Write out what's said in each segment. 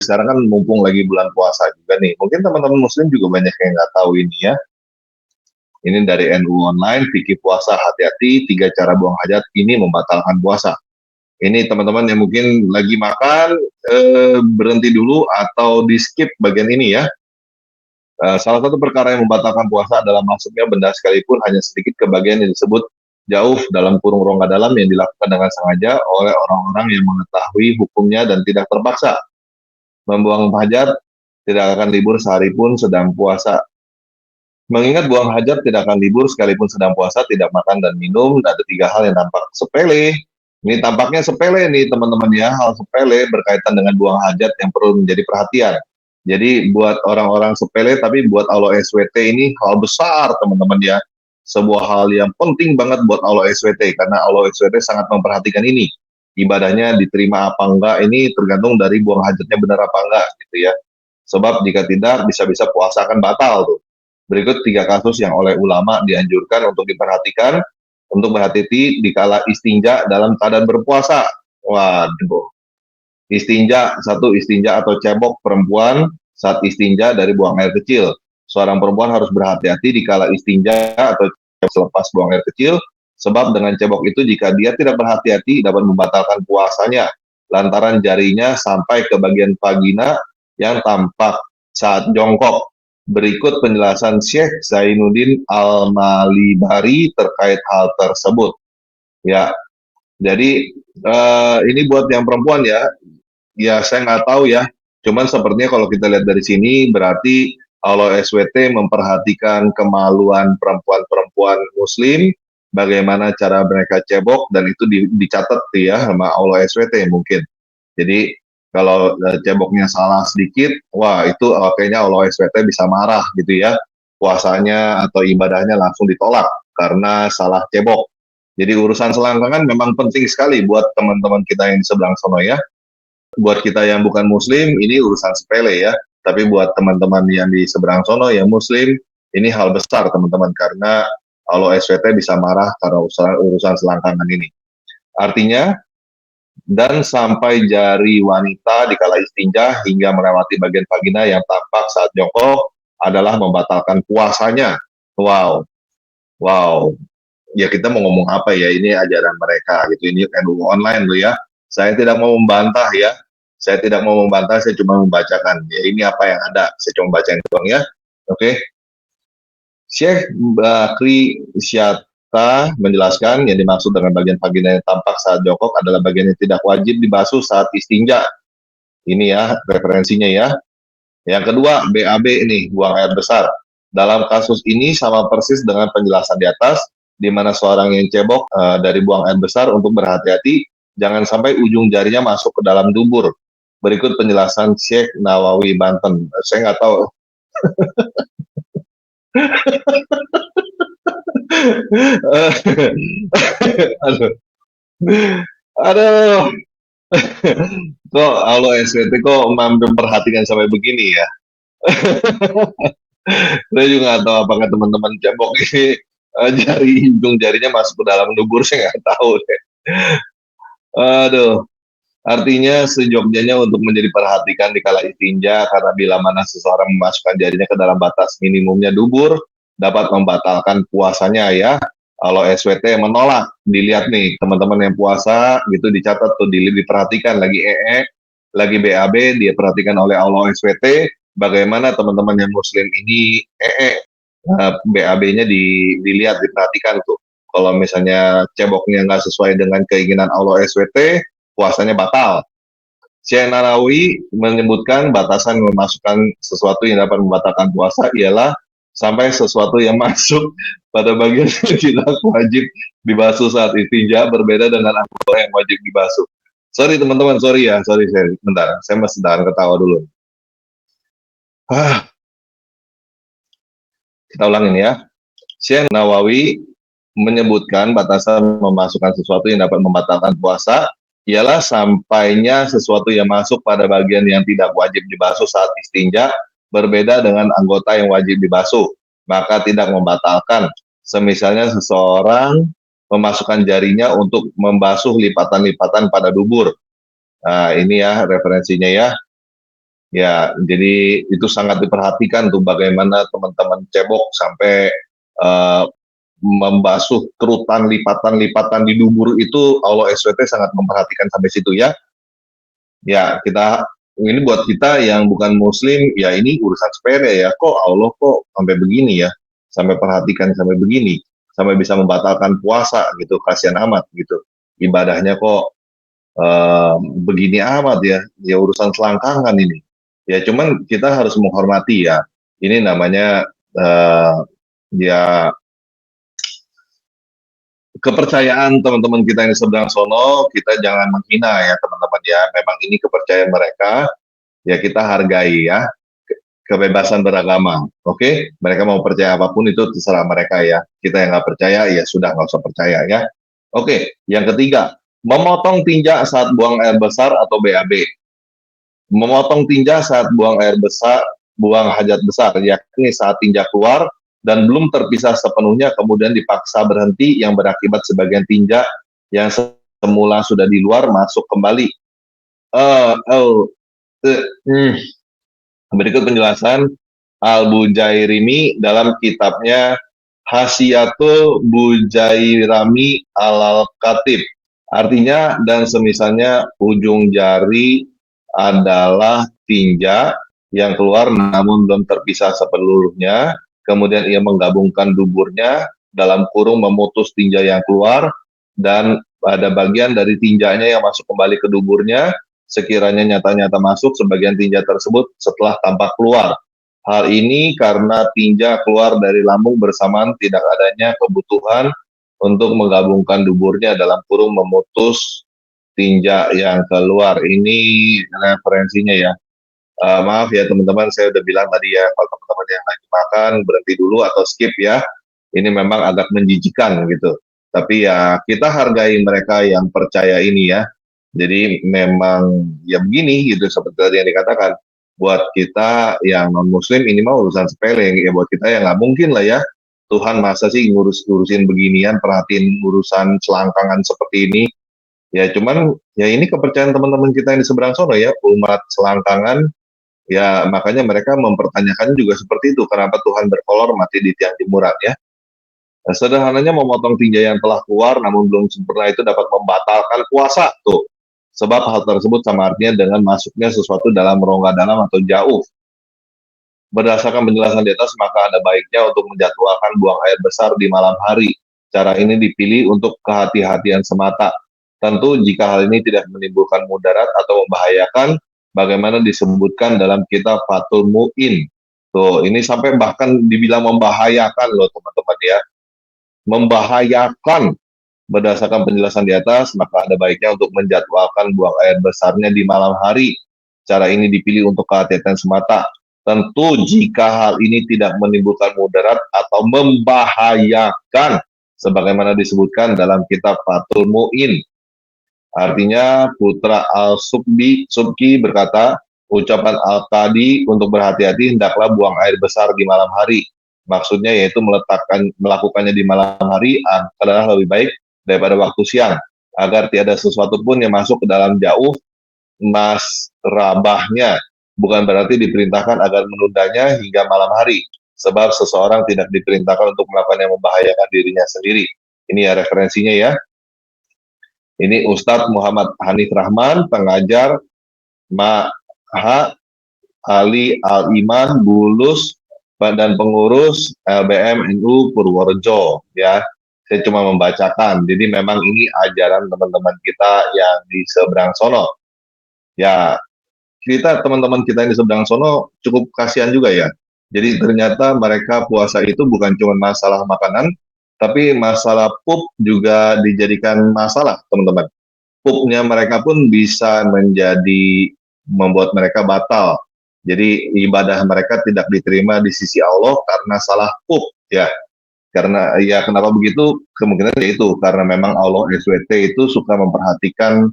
sekarang kan mumpung lagi bulan puasa juga nih, mungkin teman-teman muslim juga banyak yang nggak tahu ini ya. Ini dari NU Online, fikih puasa hati-hati, 3 cara buang hajat ini membatalkan puasa. Ini teman-teman yang mungkin lagi makan, berhenti dulu atau di skip bagian ini ya. Salah satu perkara yang membatalkan puasa adalah masuknya benda sekalipun hanya sedikit ke bagian yang disebut jauh dalam kurung rongga dalam yang dilakukan dengan sengaja oleh orang-orang yang mengetahui hukumnya dan tidak terpaksa. Membuang hajat tidak akan libur sehari pun sedang puasa. Mengingat buang hajat tidak akan libur sekalipun sedang puasa, tidak makan dan minum, ada 3 hal yang tampak sepele. Ini tampaknya sepele nih teman-teman ya, hal sepele berkaitan dengan buang hajat yang perlu menjadi perhatian. Jadi buat orang-orang sepele, tapi buat Allah SWT ini hal besar teman-teman ya. Sebuah hal yang penting banget buat Allah SWT, karena Allah SWT sangat memperhatikan ini. Ibadahnya diterima apa enggak, ini tergantung dari buang hajatnya benar apa enggak gitu ya. Sebab jika tidak, bisa-bisa puasa akan batal tuh. Berikut 3 kasus yang oleh ulama dianjurkan untuk diperhatikan, untuk berhati-hati dikala istinja dalam keadaan berpuasa. Waduh. Istinja, 1 istinja atau cebok perempuan saat istinja dari buang air kecil. Seorang perempuan harus berhati-hati dikala istinja atau selepas buang air kecil, sebab dengan cebok itu jika dia tidak berhati-hati dapat membatalkan puasanya, lantaran jarinya sampai ke bagian vagina yang tampak saat jongkok. Berikut penjelasan Syekh Zainuddin Al-Malibari terkait hal tersebut. Ya, jadi ini buat yang perempuan ya. Ya, saya nggak tahu ya. Cuman sepertinya kalau kita lihat dari sini, berarti Allah SWT memperhatikan kemaluan perempuan-perempuan muslim, bagaimana cara mereka cebok, dan itu dicatat ya sama Allah SWT mungkin. Jadi, kalau ceboknya salah sedikit, wah itu kayaknya Allah SWT bisa marah gitu ya. Puasanya atau ibadahnya langsung ditolak karena salah cebok. Jadi urusan selangkangan memang penting sekali buat teman-teman kita yang di seberang sono ya. Buat kita yang bukan muslim, ini urusan sepele ya. Tapi buat teman-teman yang di seberang sono yang muslim, ini hal besar teman-teman, karena Allah SWT bisa marah karena urusan selangkangan ini. Artinya, dan sampai jari wanita dikala istinja hingga melewati bagian vagina yang tampak saat jongkok adalah membatalkan puasanya. Wow, wow. Ya kita mau ngomong apa ya, ini ajaran mereka gitu, ini NU Online loh ya. Saya tidak mau membantah ya, saya tidak mau membantah, saya cuma membacakan. Ya ini apa yang ada, saya cuma bacain doang ya. Oke. Syekh Bakri Syata menjelaskan yang dimaksud dengan bagian vagina yang tampak saat jongkok adalah bagian yang tidak wajib dibasuh saat istinja. Ini ya referensinya ya. Yang kedua, BAB ini, buang air besar. Dalam kasus ini sama persis dengan penjelasan di atas, di mana seorang yang cebok dari buang air besar untuk berhati-hati, jangan sampai ujung jarinya masuk ke dalam dubur. Berikut penjelasan Syekh Nawawi Banten. Saya nggak tahu. Aduh. Aduh. Kok Allah SWT kok memperhatikan sampai begini ya? Saya juga nggak tahu apakah teman-teman cebok ini ujung jarinya masuk ke dalam dubur, saya nggak tahu deh. Aduh. Artinya sejognya untuk menjadi perhatikan di kala istinja, karena bila mana seseorang memasukkan jarinya ke dalam batas minimumnya dubur, dapat membatalkan puasanya ya. Kalau SWT menolak, dilihat nih teman-teman yang puasa gitu, dicatat tuh, diperhatikan lagi lagi BAB, dia perhatikan oleh Allah SWT, bagaimana teman-teman yang muslim ini BAB-nya dilihat, diperhatikan tuh. Kalau misalnya ceboknya nggak sesuai dengan keinginan Allah SWT, puasanya batal. Syekh Narawi menyebutkan batasan memasukkan sesuatu yang dapat membatalkan puasa ialah sampai sesuatu yang masuk pada bagian yang tidak wajib dibasuh saat istinja, berbeda dengan anggota yang wajib dibasuh. Sorry teman-teman, sorry ya, sorry, bentar, saya masih tahan ketawa dulu. Kita ulangin ya. Syekh Nawawi menyebutkan batasan memasukkan sesuatu yang dapat membatalkan puasa ialah sampainya sesuatu yang masuk pada bagian yang tidak wajib dibasuh saat istinja, berbeda dengan anggota yang wajib dibasuh, maka tidak membatalkan. Semisalnya seseorang memasukkan jarinya untuk membasuh lipatan-lipatan pada dubur. Nah, ini ya referensinya ya. Ya, jadi itu sangat diperhatikan tuh bagaimana teman-teman cebok sampai eh, membasuh kerutan lipatan-lipatan di dubur itu Allah SWT sangat memperhatikan sampai situ ya. Ya, kita ini buat kita yang bukan muslim, ya ini urusan sepele ya. Kok Allah kok sampai begini ya? Sampai perhatikan sampai begini, sampai bisa membatalkan puasa gitu, kasihan amat gitu. Ibadahnya kok begini amat ya. Ya urusan selangkangan ini. Ya cuman kita harus menghormati ya. Ini namanya ya kepercayaan teman-teman kita yang di seberang sono, kita jangan menghina ya teman-teman ya. Memang ini kepercayaan mereka, ya kita hargai ya kebebasan beragama. Oke, mereka mau percaya apapun itu terserah mereka ya. Kita yang nggak percaya ya sudah nggak usah percaya ya. Oke, yang ketiga, memotong tinja saat buang air besar atau BAB. Memotong tinja saat buang air besar, buang hajat besar, yakni saat tinja keluar dan belum terpisah sepenuhnya kemudian dipaksa berhenti yang berakibat sebagian tinja yang semula sudah di luar masuk kembali. Uh, oh, uh, hmm. Berikut penjelasan Al-Bujairimi dalam kitabnya Hasyiatul Bujairami Al-Khatib. Artinya, dan semisalnya ujung jari adalah tinja yang keluar namun belum terpisah sepenuhnya, kemudian ia menggabungkan duburnya dalam kurung memutus tinja yang keluar, dan ada bagian dari tinjanya yang masuk kembali ke duburnya, sekiranya nyata-nyata masuk sebagian tinja tersebut setelah tampak keluar. Hal ini karena tinja keluar dari lambung bersamaan tidak adanya kebutuhan untuk menggabungkan duburnya dalam kurung memutus tinja yang keluar. Ini referensinya ya. Maaf ya teman-teman, saya udah bilang tadi ya, kalau teman-teman yang lagi makan berhenti dulu atau skip ya. Ini memang agak menjijikan gitu. Tapi ya kita hargai mereka yang percaya ini ya. Jadi memang ya begini gitu seperti tadi yang dikatakan. Buat kita yang non muslim ini mah urusan sepele ya, buat kita yang nggak mungkin lah ya. Tuhan masa sih ngurusin beginian, perhatiin urusan selangkangan seperti ini. Ya cuman ya ini kepercayaan teman-teman kita yang di seberang sono ya, umat selangkangan. Ya makanya mereka mempertanyakan juga seperti itu, kenapa Tuhan berkolor mati di tiang jemuran ya. Nah, sederhananya memotong tinja yang telah keluar namun belum sempurna itu dapat membatalkan puasa tuh. Sebab hal tersebut sama artinya dengan masuknya sesuatu dalam rongga dalam atau jauh. Berdasarkan penjelasan di atas, maka ada baiknya untuk menjadwalkan buang air besar di malam hari. Cara ini dipilih untuk kehati-hatian semata. Tentu jika hal ini tidak menimbulkan mudarat atau membahayakan, bagaimana disebutkan dalam kitab Fathul Mu'in. Tuh, ini sampai bahkan dibilang membahayakan loh teman-teman ya. Membahayakan. Berdasarkan penjelasan di atas, maka ada baiknya untuk menjadwalkan buang air besarnya di malam hari. Cara ini dipilih untuk kehati-hatian semata. Tentu jika hal ini tidak menimbulkan mudarat atau membahayakan, sebagaimana disebutkan dalam kitab Fathul Mu'in. Artinya putra Al-Subki berkata, ucapan Al-Qadi untuk berhati-hati hendaklah buang air besar di malam hari. Maksudnya yaitu melakukannya di malam hari adalah lebih baik daripada waktu siang, agar tiada sesuatu pun yang masuk ke dalam jauh masrabahnya. Bukan berarti diperintahkan agar menundanya hingga malam hari, sebab seseorang tidak diperintahkan untuk melakukan yang membahayakan dirinya sendiri. Ini ya referensinya ya. Ini Ustadz Muhammad Hanif Rahman, pengajar Maha Ali Al-Iman Bulus dan pengurus LBM NU Purworejo ya. Saya cuma membacakan. Jadi memang ini ajaran teman-teman kita yang di seberang sono. Ya, kita teman-teman kita yang di seberang sono cukup kasihan juga ya. Jadi ternyata mereka puasa itu bukan cuma masalah makanan, tapi masalah pup juga dijadikan masalah, teman-teman. Pupnya mereka pun bisa membuat mereka batal. Jadi ibadah mereka tidak diterima di sisi Allah karena salah pup ya. Karena ya kenapa begitu? Kemungkinan itu karena memang Allah SWT itu suka memperhatikan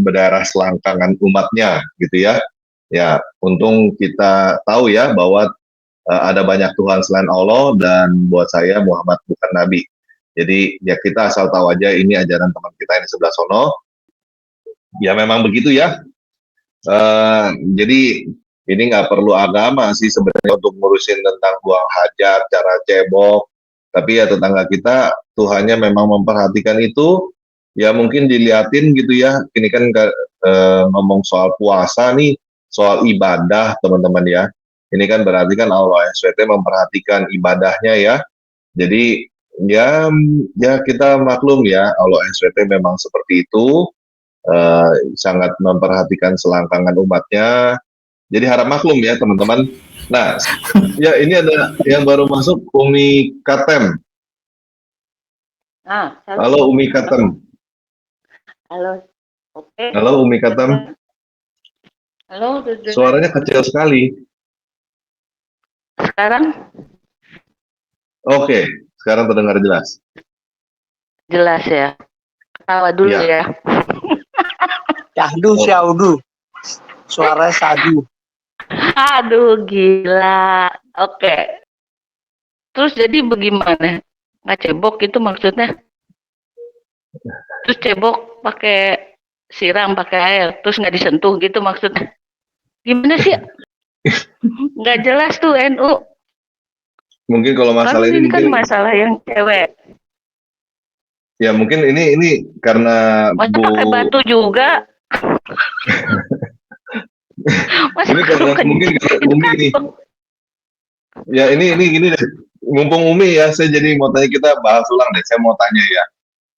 berdarah selangkangan umatnya gitu ya. Ya, untung kita tahu ya bahwa ada banyak Tuhan selain Allah dan buat saya Muhammad bukan Nabi. Jadi ya kita asal tahu aja ini ajaran teman kita yang di sebelah sono. Ya memang begitu ya. Jadi ini nggak perlu agama sih sebenarnya untuk ngurusin tentang buang hajat, cara cebok. Tapi ya tetangga kita Tuhannya memang memperhatikan itu. Ya mungkin diliatin gitu ya. Ini kan ngomong soal puasa nih, soal ibadah teman-teman ya. Ini kan berarti kan Allah SWT memperhatikan ibadahnya ya. Jadi ya ya kita maklum ya Allah SWT memang seperti itu, sangat memperhatikan selangkangan umatnya. Jadi harap maklum ya teman-teman. Nah, ya ini ada yang baru masuk, Umi Katem. Halo Halo. Umi Katem. Halo. Oke. Halo Umi Katem. Halo, Suaranya kecil sekali. sekarang Oke, sekarang terdengar jelas. jelas ya. Ketawa dulu Ya. ya. Syahdu, syahdu. Suara sadu. Aduh, gila. Oke. Terus jadi bagaimana? Nggak cebok itu maksudnya? Terus cebok pakai siram, pakai air, terus nggak disentuh gitu maksudnya? Gimana sih? Nggak jelas tuh NU. Mungkin kalau masalah Kan ini kan mungkin masalah yang cewek. ya mungkin ini karena Masa Bu pakai batu juga? Masa ini karena bukan mungkin itu Umi kan nih. Ya ini gini deh. Mumpung Umi ya, saya jadi mau tanya, kita bahas ulang deh. Saya mau tanya ya.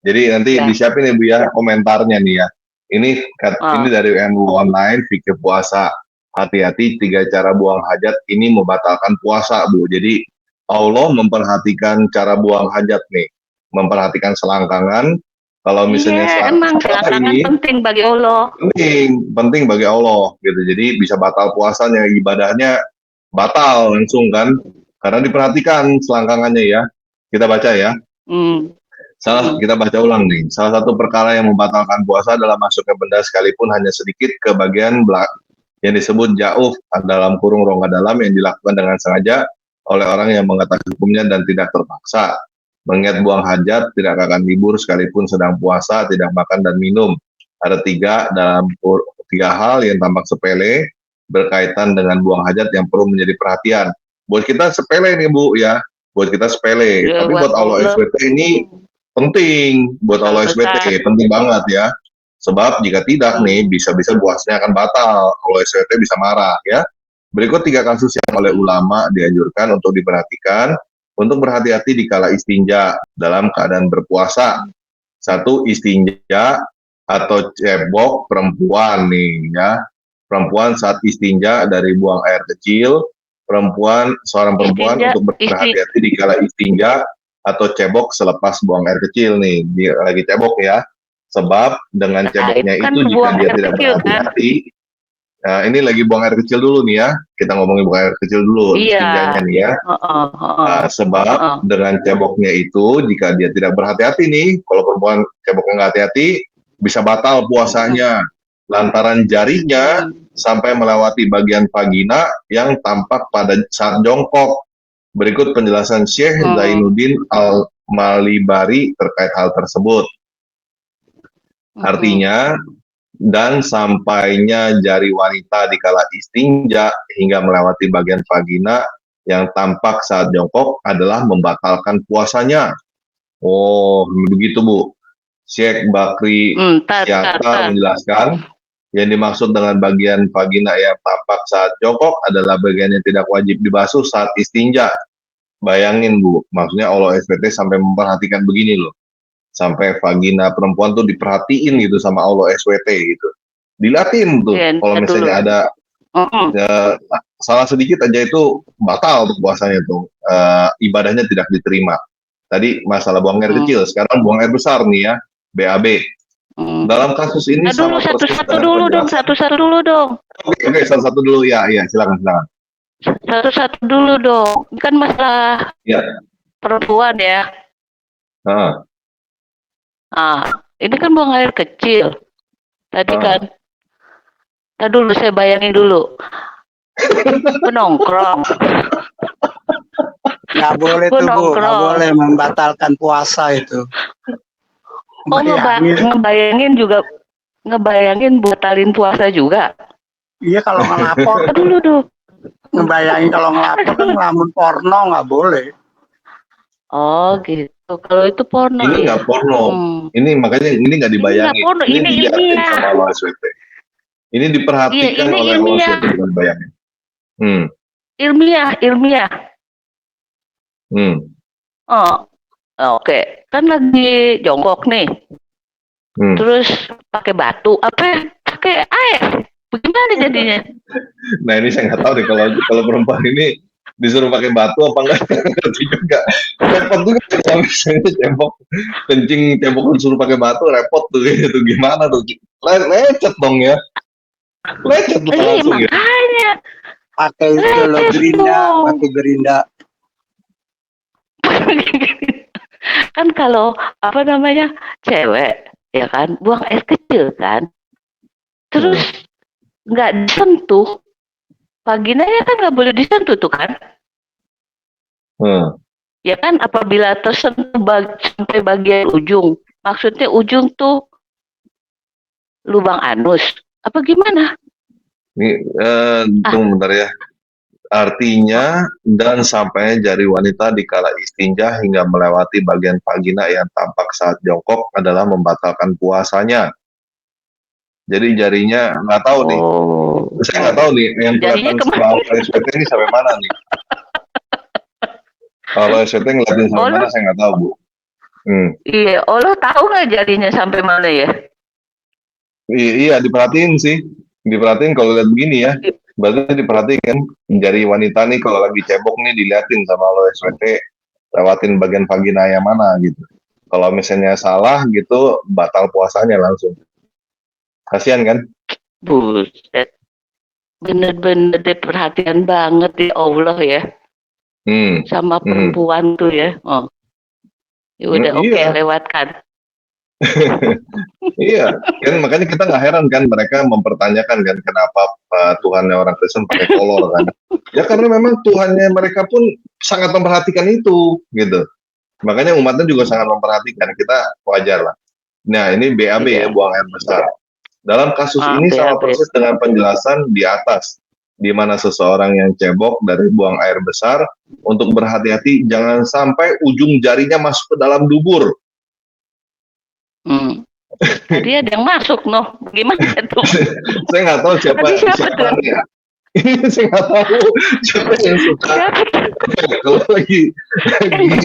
Jadi nanti ya. disiapin ya Bu ya komentarnya nih ya. Ini ini Oh. dari NU Online, fikih puasa. Hati-hati 3 cara buang hajat ini membatalkan puasa Bu. Jadi Allah memperhatikan cara buang hajat nih, memperhatikan selangkangan. Kalau misalnya Iya, emang salah selangkangan ini penting bagi Allah. penting bagi Allah gitu. Jadi bisa batal puasanya, ibadahnya batal langsung kan, karena diperhatikan selangkangannya ya. Kita baca ya. Hmm. Kita baca ulang nih. Salah satu perkara yang membatalkan puasa adalah masuknya benda sekalipun hanya sedikit ke bagian yang disebut jauf dalam kurung rongga dalam yang dilakukan dengan sengaja oleh orang yang mengetahui hukumnya dan tidak terpaksa. Mengingat buang hajat tidak akan libur sekalipun sedang puasa, tidak makan dan minum. Ada 3 hal yang tampak sepele berkaitan dengan buang hajat yang perlu menjadi perhatian. Buat kita sepele nih Bu ya, buat kita sepele. Ya, Tapi buat Allah SWT ini penting, buat Allah SWT penting banget ya. Sebab jika tidak nih bisa-bisa puasanya akan batal, Allah SWT bisa marah ya. Berikut 3 kasus yang oleh ulama dianjurkan untuk diperhatikan untuk berhati-hati di kala istinja dalam keadaan berpuasa. 1, istinja atau cebok perempuan nih ya. Perempuan saat istinja dari buang air kecil, seorang perempuan Istinja, untuk berhati-hati di kala istinja atau cebok selepas buang air kecil nih, dia lagi cebok ya. Sebab dengan ceboknya kan itu jika buang dia air tidak kecil kan? berhati-hati, nah ini lagi buang air kecil dulu nih ya. Kita ngomongin buang air kecil dulu, Iya. istinjanya nih ya. Sebab dengan ceboknya itu jika dia tidak berhati-hati nih, kalau perempuan ceboknya nggak hati-hati, bisa batal puasanya. Lantaran jarinya sampai melewati bagian vagina yang tampak pada saat jongkok. Berikut penjelasan Syekh Zainuddin Al-Malibari terkait hal tersebut. Artinya, dan sampainya jari wanita di kala istinja hingga melewati bagian vagina yang tampak saat jongkok adalah membatalkan puasanya. Oh, begitu Bu. Syekh Bakri Syata menjelaskan, yang dimaksud dengan bagian vagina yang tampak saat jongkok adalah bagian yang tidak wajib dibasuh saat istinja. Bayangin Bu, maksudnya Allah SWT sampai memperhatikan begini loh. Sampai vagina perempuan tuh diperhatiin gitu sama Allah SWT gitu. Dilatin tuh, kalau misalnya ada salah sedikit aja itu batal tuh puasanya tuh, ibadahnya tidak diterima. Tadi masalah buang air kecil, sekarang buang air besar nih ya, BAB. Dalam kasus ini sama satu-satu dulu dong. Oke, satu-satu dulu ya, silakan. Satu-satu dulu dong. Kan masalah perempuan ya. Ini kan buang air kecil. Tadi kan. Tadi dulu saya bayangin dulu. Penongkrong. Nggak boleh tuh Bu, nggak boleh membatalkan puasa itu. Ngebayangin batalin puasa juga. Iya kalau ngelapor, Dulu tuh. ngebayangin kalau ngelapor kan ngelamun porno nggak boleh. Oh gitu. Kalau itu porno Ini ya. nggak porno. Hmm. Ini makanya ini nggak Ini nggak dibayangin. porno. Ini Ini dilihatin ya. sama lo SWT. Ini diperhatikan Iya, ini oleh lo ilmiah. SWT, bukan dibayangin. Hmm, Ilmiah. hmm, Oh, oke. Kan lagi jongkok nih. hmm. Terus pakai batu apa? Pakai air. Bagaimana jadinya? Nah ini saya nggak tahu deh kalau perempuan ini disuruh pakai batu apa enggak ngerti juga. Repot juga kalau misalnya kencing cebok disuruh pakai batu repot tuh itu gimana tuh? Lecet dong ya. Lecet tuh Iya, langsung ya. makanya. Pakai itu lo gerinda, pakai gerinda. Kan kalau apa namanya cewek ya kan buang air kecil kan terus nggak disentuh vaginanya kan nggak boleh disentuh tuh kan Hmm. ya kan apabila tersentuh sampai bagian ujung maksudnya ujung tuh lubang anus apa gimana. Ini tunggu bentar ya. Artinya dan sampainya jari wanita dikala istinja hingga melewati bagian vagina yang tampak saat jongkok adalah membatalkan puasanya. Jadi jarinya nggak tahu nih. Oh, Saya nggak tahu nih yang jarinya kelihatan kemana? sama SPT ini sampai mana nih. Kalau SPT ngeliatin sampai Oh, mana saya nggak tahu, Bu. iya, lo tahu nggak jarinya sampai mana ya? Iya, diperhatiin sih. Diperhatiin kalau lihat begini ya. Berarti diperhatiin jari wanita nih kalau lagi cebok nih diliatin sama lo SWT lewatin bagian vagina yang mana gitu. Kalau misalnya salah gitu batal puasanya langsung. Kasihan kan? Buset, bener-bener deh perhatian banget ya Allah ya sama perempuan tuh ya. Oh, ya udah oke, Iya. lewatkan. Iya, kan makanya kita nggak heran kan mereka mempertanyakan kan kenapa Tuhannya orang Kristen pakai kolor kan? Ya karena memang Tuhannya mereka pun sangat memperhatikan itu gitu. Makanya umatnya juga sangat memperhatikan, kita wajar lah. Nah ini BAB ya, buang air besar. Dalam kasus ini sama BAB. persis dengan penjelasan di atas, di mana seseorang yang cebok dari buang air besar untuk berhati-hati jangan sampai ujung jarinya masuk ke dalam dubur. Tadi ada yang masuk, noh. Gimana tuh? Saya nggak tahu siapa ya. Saya nggak tahu siapa yang suka kalau lagi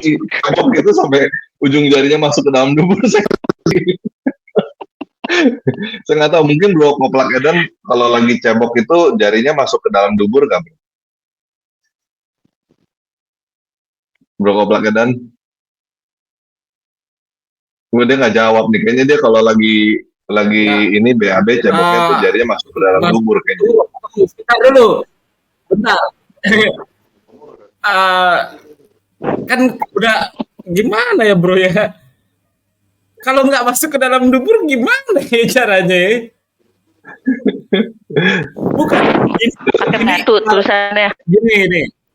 cebok gitu sampai ujung jarinya masuk ke dalam dubur. Saya nggak tahu, mungkin Bro Koplak Edan kalau lagi cebok itu jarinya masuk ke dalam dubur kan? Bro Koplak Edan? Dia nggak jawab nih, kayaknya dia kalau lagi ini BAB ceboknya tuh jarinya masuk ke dalam dubur kayaknya. Bentar dulu, bentar. Kan udah gimana ya bro ya? Kalau nggak masuk ke dalam dubur gimana ya caranya? Bukan. Pakai batu tulisannya.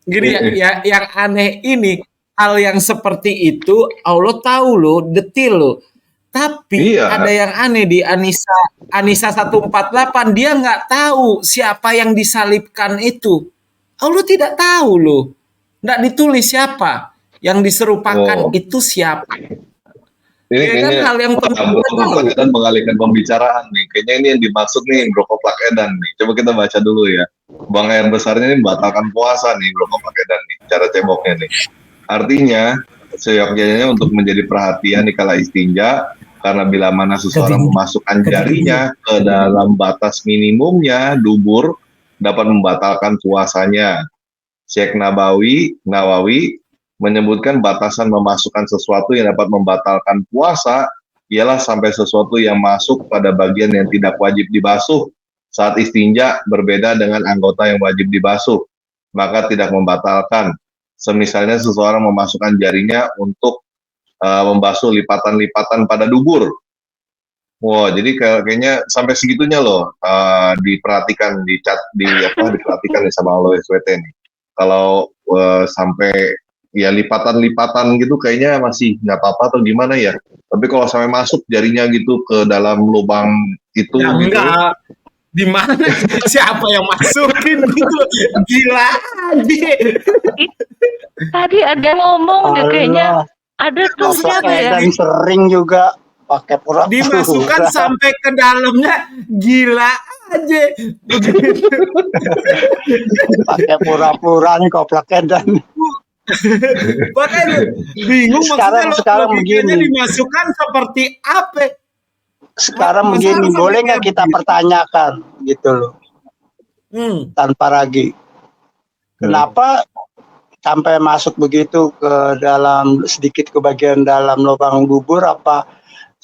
Gini ya, yang aneh ini hal yang seperti itu Allah tahu loh, detil loh. Tapi ada yang aneh di Anisa 148 dia nggak tahu siapa yang disalibkan itu. Allah tidak tahu loh. Nggak ditulis siapa yang diserupakan itu siapa. Ini ya kayaknya kan hal yang penting Bro Koplak Edan mengalihkan pembicaraan nih. Kayaknya ini yang dimaksud nih Bro Koplak Edan nih. Coba kita baca dulu ya. Buang air besarnya ini membatalkan puasa nih Bro Koplak Edan nih. Cara ceboknya nih. Artinya seyogyanya untuk menjadi perhatian di kala istinja karena bila mana seseorang memasukkan jarinya ke dalam batas minimumnya dubur dapat membatalkan puasanya. Syekh Nawawi menyebutkan batasan memasukkan sesuatu yang dapat membatalkan puasa ialah sampai sesuatu yang masuk pada bagian yang tidak wajib dibasuh saat istinja berbeda dengan anggota yang wajib dibasuh, maka tidak membatalkan. Semisalnya seseorang memasukkan jarinya untuk membasuh lipatan-lipatan pada dubur. Wah, jadi kayaknya sampai segitunya loh diperhatikan diperhatikan sama Allah SWT nih. Kalau sampai ya lipatan-lipatan gitu kayaknya masih nggak apa-apa atau gimana ya. Tapi kalau sampai masuk jarinya gitu ke dalam lubang itu ya, gitu. Di mana? Siapa yang masukin gitu? Gila aja. Tadi ada ngomong deh kayaknya. Ada tuh siapa ya? Dan sering juga pakai pura-pura. Dimasukkan sampai ke dalamnya, gila aja. Begitu. Pakai pura-pura nih koplaknya dan Makanya bingung sekarang logikanya begini. dimasukkan seperti apa? Sekarang begini, boleh nggak kita pertanyakan gitu loh, tanpa ragu. Kenapa sampai masuk begitu ke dalam sedikit ke bagian dalam lubang dubur? Apa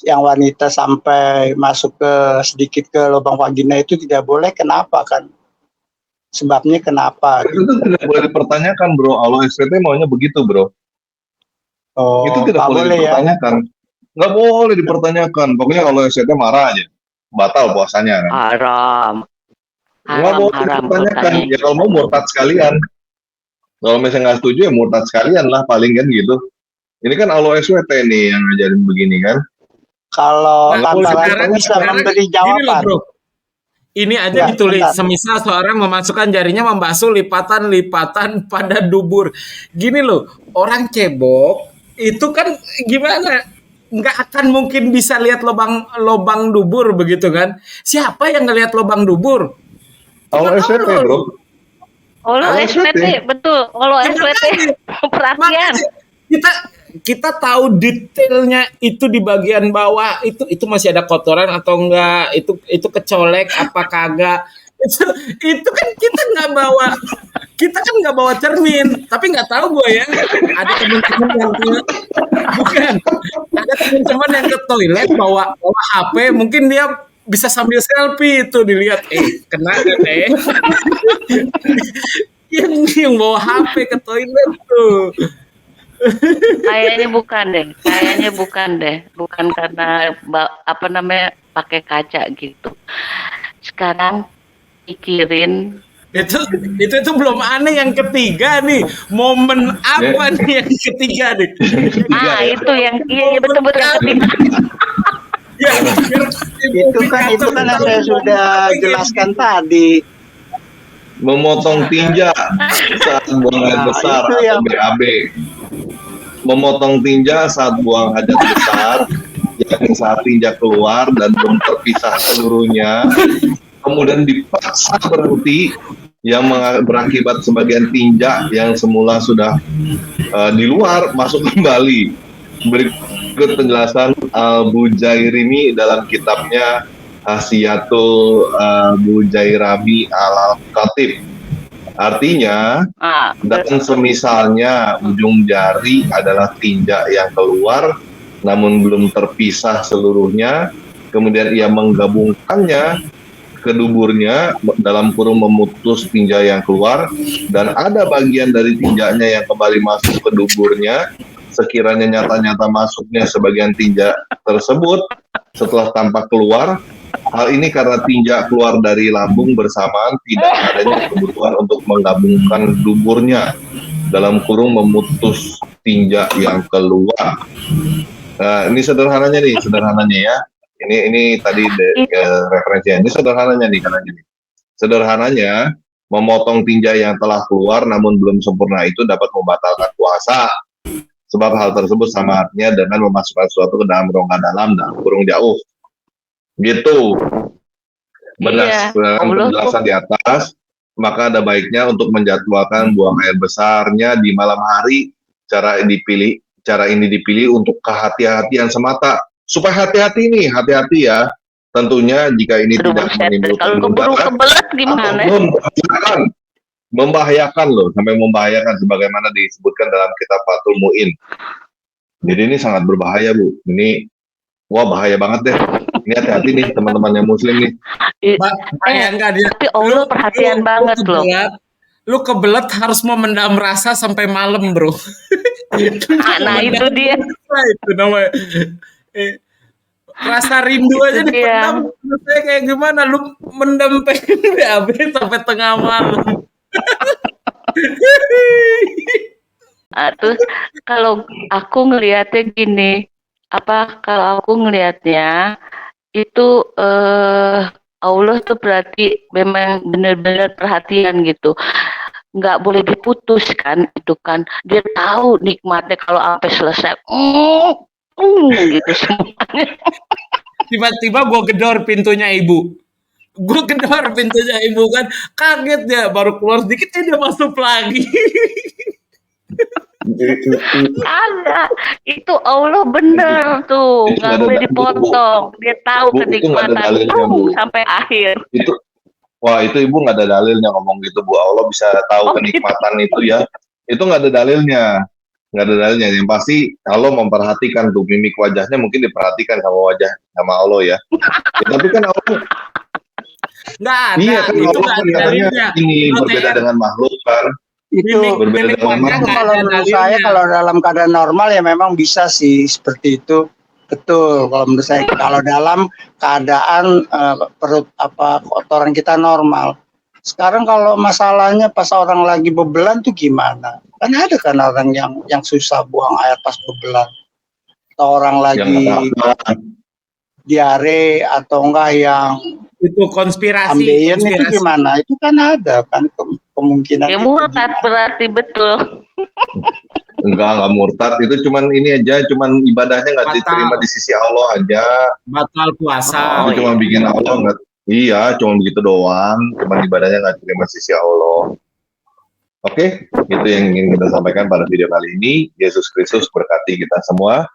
yang wanita sampai masuk ke sedikit ke lubang vagina itu tidak boleh? Kenapa kan? Sebabnya kenapa? Itu tidak boleh dipertanyakan, bro. Allah SPT maunya begitu, bro. Oh, itu tidak boleh dipertanyakan. Nggak boleh dipertanyakan. Pokoknya kalau SPT marah aja, batal puasanya. Kan? Haram. Nggak boleh dipertanyakan. Ya kalau mau murtad sekalian. Kalau misalnya nggak setuju ya murtad sekalian lah paling kan gitu. Ini kan Allah SWT nih yang ngajarin begini kan. Kalau sekarang bisa memberi jawaban. Loh, ini aja ditulis, semisal seorang memasukkan jarinya membasuh lipatan-lipatan pada dubur. Gini loh, orang cebok itu kan gimana? Nggak akan mungkin bisa lihat lubang dubur begitu kan? Siapa yang ngelihat lubang dubur? Allah SWT, bro. Allah SPT, betul. Allah SPT, perhatian. Kita tahu detailnya itu di bagian bawah itu masih ada kotoran atau enggak, itu kecolek apa kagak. Itu kan kita kan nggak bawa cermin, tapi nggak tahu gue ya, ada teman-teman yang teman-teman yang ke toilet bawa HP, mungkin dia bisa sambil selfie itu dilihat, kena kan yang bawa HP ke toilet tuh. Kayaknya bukan deh, bukan karena pakai kaca gitu. Sekarang pikirin itu belum aneh, yang ketiga nih, momen apa nih yang ketiga nih? Itu yang iya betul yang ketiga. Itu kan saya sudah jelaskan tadi. Memotong tinja saat buang air besar atau BAB. Memotong tinja saat buang hajat besar, yakni saat tinja keluar dan belum terpisah seluruhnya, kemudian dipaksa berhenti, yang berakibat sebagian tinja yang semula sudah di luar masuk kembali. Berikut penjelasan Al-Bujairimi dalam kitabnya Hasiyatul Bujairami Al-Khatib. Artinya, dan semisalnya ujung jari adalah tinja yang keluar, namun belum terpisah seluruhnya, kemudian ia menggabungkannya ke duburnya, dalam kurung memutus tinja yang keluar, dan ada bagian dari tinjanya yang kembali masuk ke duburnya, sekiranya nyata-nyata masuknya sebagian tinja tersebut setelah tampak keluar. Hal ini karena tinja keluar dari lambung bersamaan tidak adanya kebutuhan untuk menggabungkan duburnya, dalam kurung memutus tinja yang keluar. Nah, ini sederhananya ya. Ini tadi referensinya. Ini sederhananya nih, karena gini. Sederhananya, memotong tinja yang telah keluar namun belum sempurna itu dapat membatalkan puasa. Sebab hal tersebut sama artinya dengan memasukkan sesuatu ke dalam rongga dalam kurung jauh. Gitu. Berdasarkan penjelasan di atas, maka ada baiknya untuk menjadwalkan buang air besarnya di malam hari. Cara ini dipilih untuk kehati-hatian semata. Supaya hati-hati ya. Tentunya jika ini tidak menimbulkan mudarat atau membahayakan loh, sampai membahayakan sebagaimana disebutkan dalam kitab Fathul Mu'in. Jadi ini sangat berbahaya, Bu. Ini bahaya banget deh. Ini hati-hati nih teman-teman yang muslim nih. Tapi Allah perhatian banget loh. Lu kebelet harus memendam rasa sampai malam, bro. Nah itu dia. Itu namanya. Rasa rindu aja dipendam. Saya kayak gimana? Lu mendem pengen BAB sampai tengah malam. Terus kalau aku ngelihatnya gini, kalau aku ngelihatnya itu Allah tuh berarti memang benar-benar perhatian gitu. Nggak boleh diputuskan itu kan. Dia tahu nikmatnya kalau sampai selesai. Gitu semuanya. Tiba-tiba gue gedor pintunya ibu. Gue gedor pintunya ibu kan. Kaget dia. Baru keluar sedikit dia masuk lagi. Ada. Itu Allah bener tuh. Nggak boleh dipotong. Dia tahu kenikmatan sampai akhir. Wah, itu ibu nggak ada dalilnya ngomong gitu, Bu. Allah bisa tahu kenikmatan itu ya. Itu nggak ada dalilnya. Nggak ada dalilnya. Yang pasti Allah memperhatikan tuh mimik wajahnya, mungkin diperhatikan sama Allah ya. Tapi kan Allah nggak ada. Iya kan Itu Allah kan katanya ini berbeda dengan makhluk kan. Itu berbeda dengan makhluk. Kalau menurut saya kalau dalam keadaan normal ya memang bisa sih seperti itu. Betul, kalau menurut saya kalau dalam keadaan perut kotoran kita normal. Sekarang kalau masalahnya pas orang lagi bebelan tuh gimana? Kan ada kan orang yang susah buang air pas bebelan. Atau orang lagi diare atau enggak yang itu konspirasi. Ambeien itu gimana? Itu kan ada kan kemungkinan. Ya murtad berarti betul. Enggak murtad, itu cuman ini aja, cuman ibadahnya nggak diterima di sisi Allah aja. Batal puasa. Itu cuma bikin Allah nggak. Iya, cuma begitu doang, cuman ibadahnya nggak diterima di sisi Allah. Oke, itu yang ingin kita sampaikan pada video kali ini. Yesus Kristus berkati kita semua.